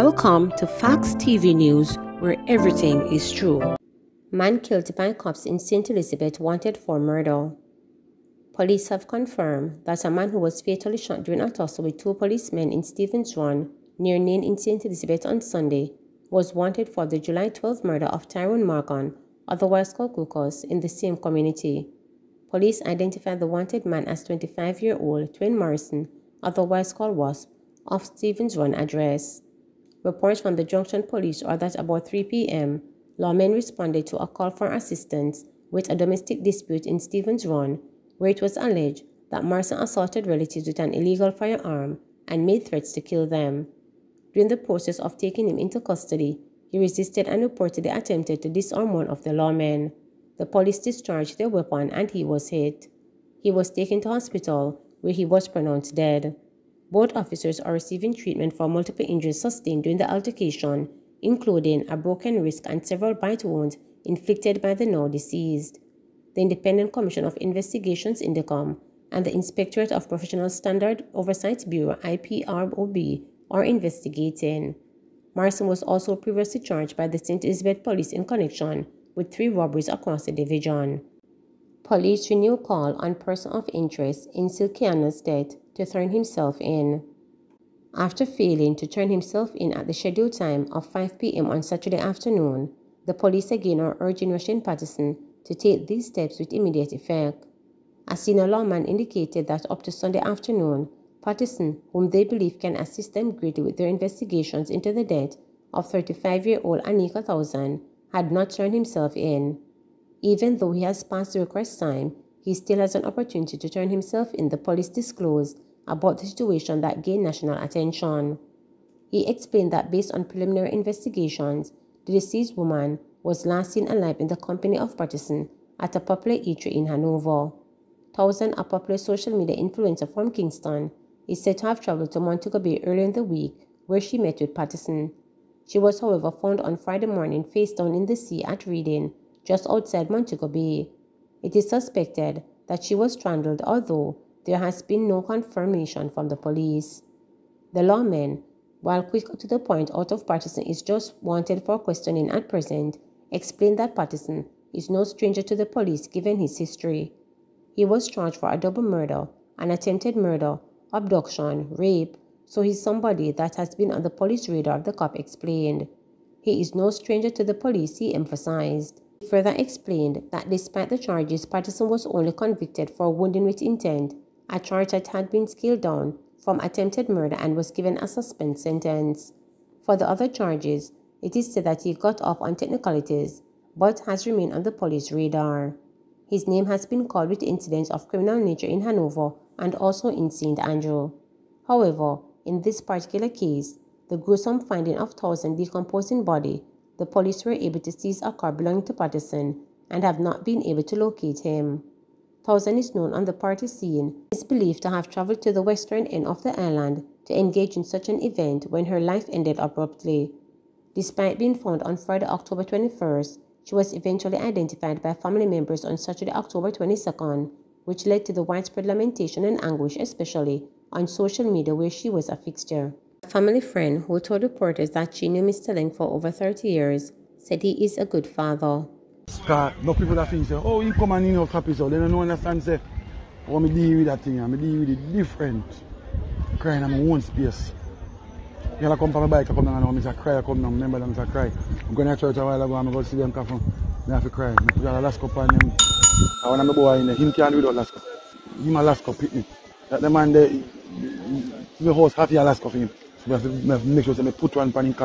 Welcome to Facts TV News, where everything is true. Man killed by cops in St. Elizabeth wanted for murder. Police have confirmed that a man who was fatally shot during a tussle with two policemen in Stevens Run, near Nain in St. Elizabeth on Sunday, was wanted for the July 12 murder of Tyrone Morgan, otherwise called Lucas, in the same community. Police identified the wanted man as 25-year-old Twin Morrison, otherwise called Wasp, of Stevens Run address. Reports from the Junction Police are that about 3 p.m., lawmen responded to a call for assistance with a domestic dispute in Stevens Run, where it was alleged that Morrison assaulted relatives with an illegal firearm and made threats to kill them. During the process of taking him into custody, he resisted and reportedly attempted to disarm one of the lawmen. The police discharged their weapon and he was hit. He was taken to hospital, where he was pronounced dead. Both officers are receiving treatment for multiple injuries sustained during the altercation, including a broken wrist and several bite wounds inflicted by the now deceased. The Independent Commission of Investigations (INDECOM) and the Inspectorate of Professional Standard Oversight Bureau (IPROB) are investigating. Morrison was also previously charged by the St. Elizabeth Police in connection with 3 robberies across the division. Police renew call on person of interest in Silkiana's death to turn himself in. After failing to turn himself in at the scheduled time of 5 p.m. on Saturday afternoon, the police again are urging Russian Patterson to take these steps with immediate effect. A senior lawman indicated that up to Sunday afternoon, Patterson, whom they believe can assist them greatly with their investigations into the death of 35-year-old Anika Thousand, had not turned himself in. Even though he has passed the request time, he still has an opportunity to turn himself in, the police disclosed about the situation that gained national attention. He explained that based on preliminary investigations, the deceased woman was last seen alive in the company of Patterson at a popular eatery in Hanover. Thousand, a popular social media influencer from Kingston, is said to have traveled to Montego Bay earlier in the week, where she met with Patterson. She was, however, found on Friday morning face down in the sea at Reading, just outside Montego Bay. It is suspected that she was strangled, although there has been no confirmation from the police. The lawman, while quick to the point out of Patterson is just wanted for questioning at present, explained that Patterson is no stranger to the police given his history. He was charged for a double murder, an attempted murder, abduction, rape, so he's somebody that has been on the police radar, the cop explained. He is no stranger to the police, he emphasized. He further explained that despite the charges, Patterson was only convicted for wounding with intent, a charge that had been scaled down from attempted murder and was given a suspense sentence. For the other charges, it is said that he got off on technicalities, but has remained on the police radar. His name has been called with incidents of criminal nature in Hanover and also in St. Andrew. However, in this particular case, the gruesome finding of Thousand's decomposing body, the police were able to seize a car belonging to Patterson and have not been able to locate him. Thousand is known on the party scene. He is believed to have traveled to the western end of the island to engage in such an event when her life ended abruptly. Despite being found on Friday, October 21st, she was eventually identified by family members on Saturday, October 22nd, which led to the widespread lamentation and anguish, especially on social media where she was a fixture. A family friend who told reporters that she knew Mr. Ling for over 30 years said he is a good father. No people that think, oh, you come and in of happy, so they don't understand, say, oh, me deal with that thing, I deal with it different. Crying in my own space. You gotta come from my bike, I come down and I cry, I come down, remember them, I cry. I'm going to church a while ago, I'm going to see them come from, I have to cry. I put a last cup on him. I want to boy in there, him can't do without last cup. Give my last cup, hit me. That the man there, the house half your last cup for him. So I have to make sure that I put one panic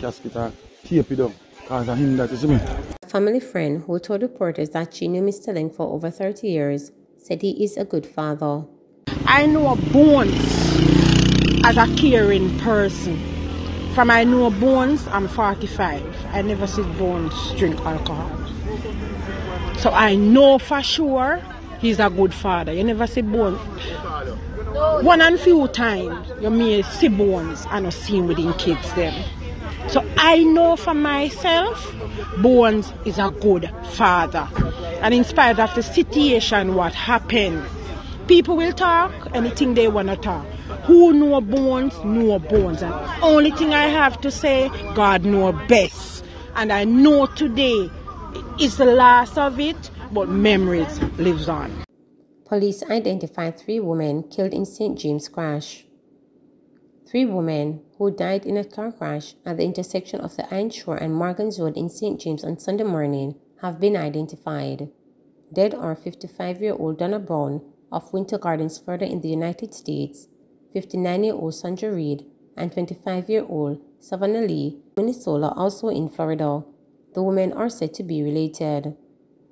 casket or tape it up, because of him that is me. A family friend who told reporters that she knew Mr. Ling for over 30 years said he is a good father. I know Bones as a caring person. From I know Bones, I'm 45. I never see Bones drink alcohol. So I know for sure he's a good father. You never see Bones. One and few times you may see Bones and not see him with his kids them. So I know for myself, Bones is a good father. And in spite of the situation, what happened, People will talk anything they want to talk. Who know bones, know bones. And only thing I have to say, God know best. And I know today is the last of it, but memories lives on. Police identified 3 women killed in St. James crash. 3 women who died in a car crash at the intersection of the Iron Shore and Morgan's Road in St. James on Sunday morning have been identified. Dead are 55-year-old Donna Brown of Winter Gardens further in the United States, 59-year-old Sandra Reed, and 25-year-old Savannah Lee, Minnesota, also in Florida. The women are said to be related.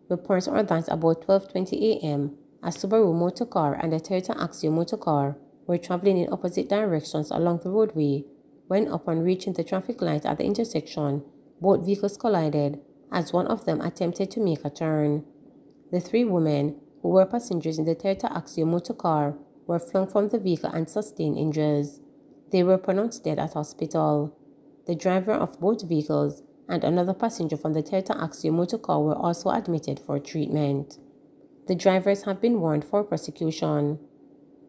Reports are that about 12:20 a.m., a Subaru motor car and a Toyota Axio motor car were traveling in opposite directions along the roadway when, upon reaching the traffic light at the intersection, both vehicles collided as one of them attempted to make a turn. The 3 women, who were passengers in the Toyota Axio motor car, were flung from the vehicle and sustained injuries. They were pronounced dead at hospital. The driver of both vehicles and another passenger from the Toyota Axio motor car were also admitted for treatment. The drivers have been warned for prosecution.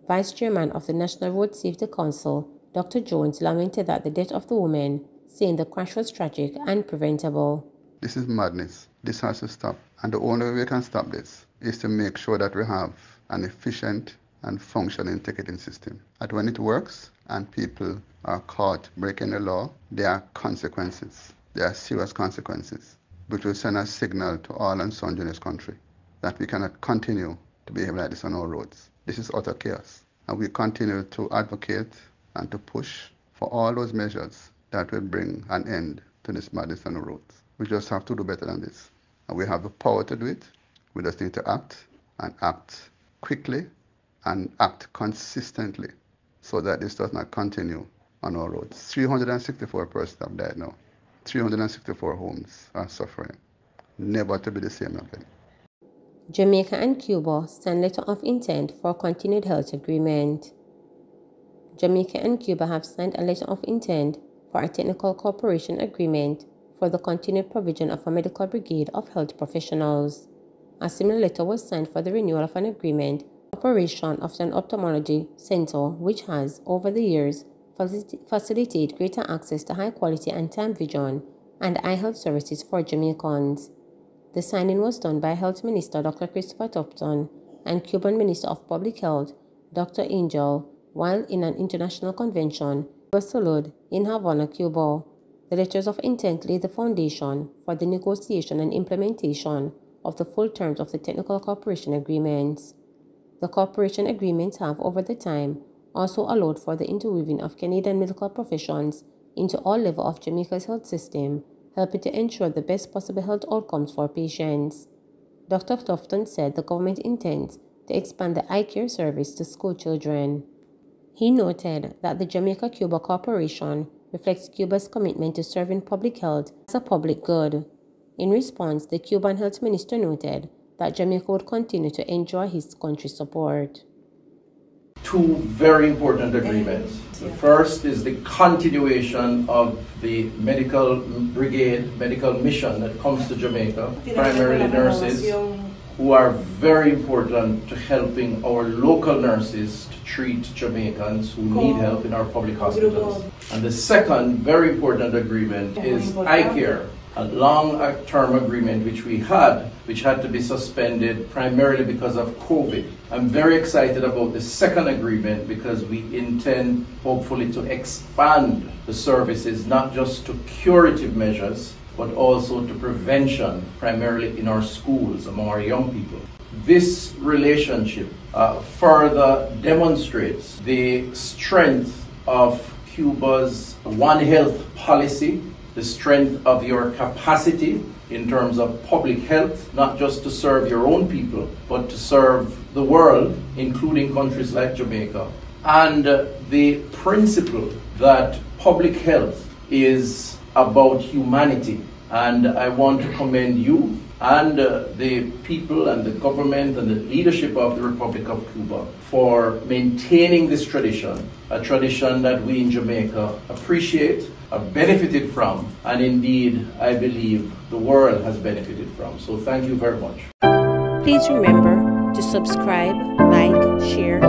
Vice Chairman of the National Road Safety Council, Dr. Jones, lamented that the death of the woman, saying the crash was tragic and preventable. This is madness. This has to stop. And the only way we can stop this is to make sure that we have an efficient and functioning ticketing system. And when it works and people are caught breaking the law, there are consequences. There are serious consequences, which will send a signal to all and sundry in this country that we cannot continue to behave like this on our roads. This is utter chaos. And we continue to advocate and to push for all those measures that will bring an end to this madness on the roads. We just have to do better than this. And we have the power to do it. We just need to act, and act quickly and act consistently so that this does not continue on our roads. 364 persons have died now. 364 homes are suffering. Never to be the same again. Jamaica and Cuba signed letter of intent for continued health agreement. Jamaica and Cuba have signed a letter of intent for a technical cooperation agreement for the continued provision of a medical brigade of health professionals. A similar letter was signed for the renewal of an agreement for operation of an ophthalmology center which has, over the years, facilitated greater access to high quality and time vision and eye health services for Jamaicans. The signing was done by Health Minister Dr. Christopher Tupton and Cuban Minister of Public Health Dr. Angel while in an international convention was held in Havana, Cuba. The letters of intent lay the foundation for the negotiation and implementation of the full terms of the technical cooperation agreements. The cooperation agreements have, over the time, also allowed for the interweaving of Canadian medical professions into all levels of Jamaica's health system, helping to ensure the best possible health outcomes for patients. Dr. Tufton said the government intends to expand the eye care service to school children. He noted that the Jamaica-Cuba cooperation reflects Cuba's commitment to serving public health as a public good. In response, the Cuban health minister noted that Jamaica would continue to enjoy his country's support. 2 very important agreements. The first is the continuation of the medical brigade, medical mission that comes to Jamaica, primarily nurses, who are very important to helping our local nurses to treat Jamaicans who need help in our public hospitals. And the second very important agreement is eye care, a long-term agreement which had to be suspended primarily because of COVID. I'm very excited about the second agreement because we intend hopefully to expand the services not just to curative measures but also to prevention, primarily in our schools among our young people. This relationship further demonstrates the strength of Cuba's One Health policy, the strength of your capacity in terms of public health, not just to serve your own people, but to serve the world, including countries like Jamaica. And the principle that public health is about humanity. And I want to commend you and the people and the government and the leadership of the Republic of Cuba for maintaining this tradition, a tradition that we in Jamaica appreciate, have benefited from, and indeed, I believe the world has benefited from. So thank you very much. Please remember, to subscribe, like, share,